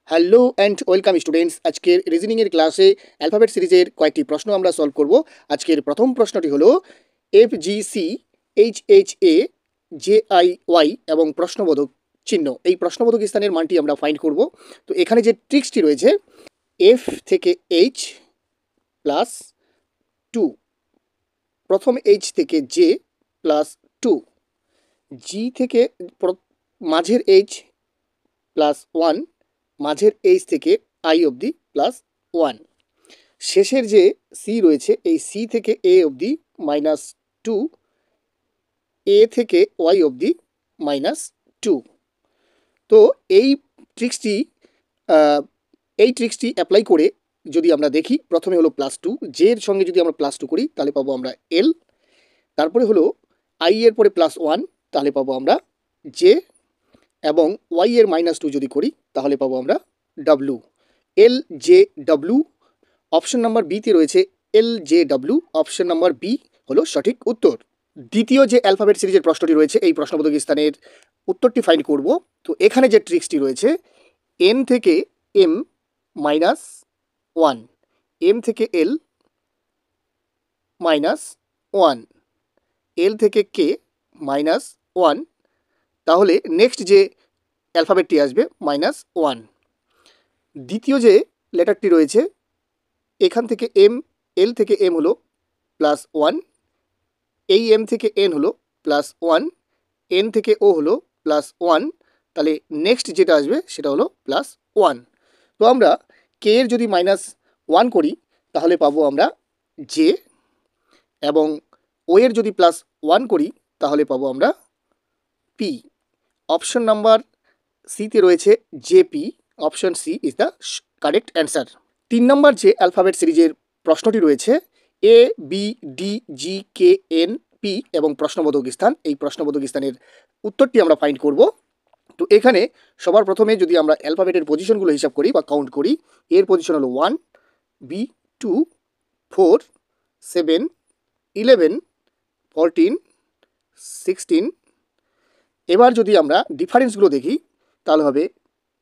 Hello and welcome students. আজকের রিজনিংয়ের ক্লাসে alphabet সিরিজের কয়েকটি প্রশ্ন আমরা সলভ করব। আজকের প্রথম প্রশ্নটি হলো FGC HHA JIY এবং প্রশ্নবোধক চিহ্ন, এই প্রশ্নবোধক স্থানের মানটি আমরা ফাইন্ড করব। তো এখানে যে ট্রিক্সটি রয়েছে, F থেকে H প্লাস 2, প্রথম H থেকে J প্লাস 2, G থেকে মাঝের H প্লাস 1, মাঝের H থেকে I অবধি প্লাস 1, শেষের যে C রয়েছে এই C থেকে A অবধি মাইনাস 2, A থেকে Y অবধি মাইনাস 2। তো এই ট্রিক্সটি অ্যাপ্লাই করে যদি আমরা দেখি, প্রথমে হলো প্লাস 2, জে এর সঙ্গে যদি আমরা প্লাস 2 করি তাহলে পাবো আমরা L, তারপরে হলো I এর পরে প্লাস 1 তাহলে পাবো আমরা J, এবং Y এর মাইনাস 2 যদি করি তাহলে পাবো আমরা W। LJW, অপশন নাম্বার বিতে রয়েছে LJW, অপশন নাম্বার বি হলো সঠিক উত্তর। দ্বিতীয় যে অ্যালফাবেট সিরিজের প্রশ্নটি রয়েছে এই প্রশ্নবোধক স্থানের উত্তরটি ফাইন্ড করব। তো এখানে যে ট্রিক্সটি রয়েছে, N থেকে M মাইনাস 1, M থেকে L মাইনাস 1, L থেকে K মাইনাস 1, তাহলে নেক্সট যে অ্যালফাবেটটি আসবে মাইনাস 1। দ্বিতীয় যে লেটারটি রয়েছে, এখান থেকে L থেকে M হলো প্লাস 1, এই M থেকে N হলো প্লাস 1, N থেকে O হলো প্লাস 1, তাহলে নেক্সট যেটা আসবে সেটা হলো প্লাস 1। তো আমরা K এর যদি মাইনাস 1 করি তাহলে পাবো আমরা J, এবং O এর যদি প্লাস 1 করি তাহলে পাবো আমরা P। অপশন নাম্বার সিতে রয়েছে JP, option C is the correct answer. 3 number যে অ্যালফাবেট সিরিজের প্রশ্নটি রয়েছে, ABDGKNP এবং প্রশ্নবোধক স্থান, এই প্রশ্নবোধক স্থানের উত্তরটি আমরা ফাইন্ড করব। তো এখানে সবার প্রথমে যদি আমরা অ্যালফাবেটের পজিশনগুলো হিসাব করি বা কাউন্ট করি, এর পজিশন হলো 1, B 2, 4, 7, 11, 14, 16। এবার যদি আমরা ডিফারেন্সগুলো দেখি তাহলে হবে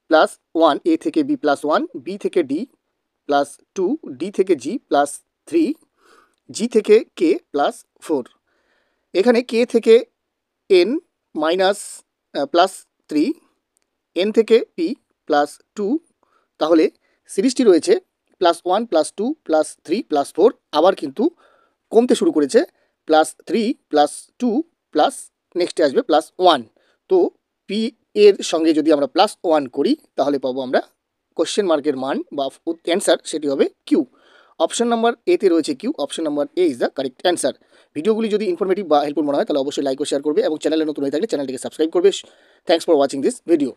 প্লাস 1, A থেকে B প্লাস 1, B থেকে D প্লাস 2, D থেকে G প্লাস 3, G থেকে K প্লাস 4। এখানে K থেকে N মাইনাস প্লাস 3, N থেকে P প্লাস 2, তাহলে সিরিজটি রয়েছে প্লাস 1 প্লাস 2 প্লাস 3 প্লাস 4, আবার কিন্তু কমতে শুরু করেছে, প্লাস 3 প্লাস 2 প্লাস নেক্সটে আসবে প্লাস 1। তো P এর সঙ্গে যদি আমরা প্লাস 1 করি তাহলে পাবো আমরা কোশ্চেন মার্কের মান বা অ্যান্সার, সেটি হবে কিউ। অপশন নাম্বার এতে রয়েছে Q, option number A is the correct answer. ভিডিওগুলি যদি ইনফরমেটিভ বা হেল্পফুল মনে হয় তাহলে অবশ্যই লাইক ও শেয়ার করবে এবং চ্যানেলে নতুন হয়ে থাকলে চ্যানেলটিকে সাবস্ক্রাইব করবে। Thanks for watching this video.